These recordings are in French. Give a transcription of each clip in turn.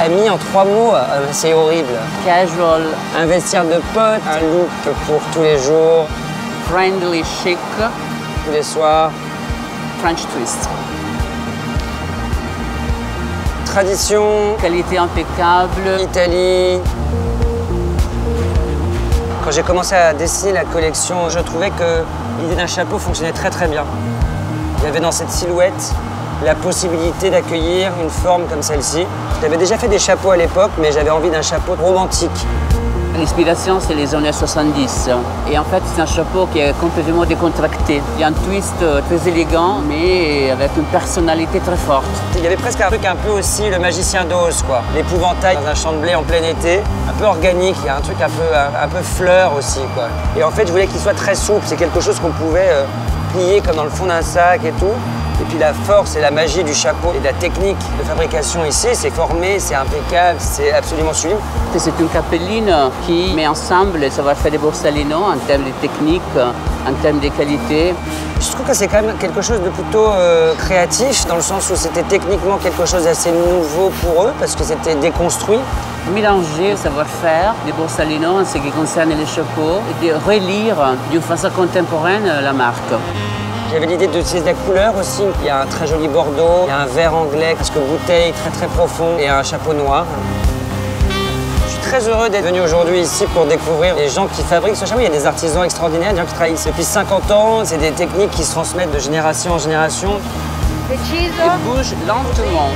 Camille, en 3 mots, c'est horrible. Casual, Un vestiaire de pote, un look pour tous les jours, friendly, chic, tous les soirs. French twist. Tradition, Qualité impeccable. Italie. Quand j'ai commencé à dessiner la collection, je trouvais que l'idée d'un chapeau fonctionnait très très bien. Il y avait dans cette silhouette la possibilité d'accueillir une forme comme celle-ci. J'avais déjà fait des chapeaux à l'époque, mais j'avais envie d'un chapeau romantique. L'inspiration, c'est les années 70. Et en fait, c'est un chapeau qui est complètement décontracté. Il y a un twist très élégant, mais avec une personnalité très forte. Il y avait presque un truc un peu aussi le magicien d'Oz, quoi. L'épouvantail dans un champ de blé en plein été, un peu organique, il y a un truc un peu fleur aussi, quoi. Et en fait, je voulais qu'il soit très souple. C'est quelque chose qu'on pouvait plier comme dans le fond d'un sac et tout. Et puis la force et la magie du chapeau et de la technique de fabrication ici, c'est formé, c'est impeccable, c'est absolument sublime. C'est une capelline qui met ensemble le savoir-faire de Borsalino en termes de technique, en termes de qualité. Je trouve que c'est quand même quelque chose de plutôt créatif, dans le sens où c'était techniquement quelque chose d'assez nouveau pour eux, parce que c'était déconstruit. Mélanger le savoir-faire de Borsalino en ce qui concerne les chapeaux et de relire d'une façon contemporaine la marque. J'avais l'idée d'utiliser de la couleur aussi. Il y a un très joli bordeaux, il y a un vert anglais, presque bouteille, très très profond, et un chapeau noir. Je suis très heureux d'être venu aujourd'hui ici pour découvrir les gens qui fabriquent ce chapeau. Il y a des artisans extraordinaires, des gens qui travaillent ici depuis 50 ans. C'est des techniques qui se transmettent de génération en génération. Ils bougent lentement.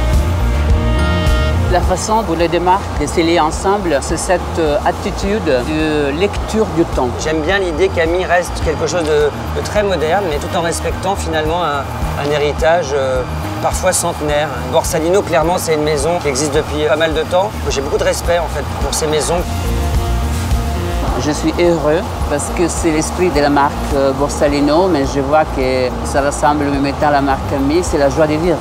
La façon pour les deux marques de se lier ensemble, c'est cette attitude de lecture du temps. J'aime bien l'idée qu'Ami reste quelque chose de très moderne, mais tout en respectant finalement un héritage parfois centenaire. Borsalino, clairement, c'est une maison qui existe depuis pas mal de temps. J'ai beaucoup de respect en fait pour ces maisons. Je suis heureux parce que c'est l'esprit de la marque Borsalino, mais je vois que ça ressemble en même temps à la marque Ami, c'est la joie de vivre.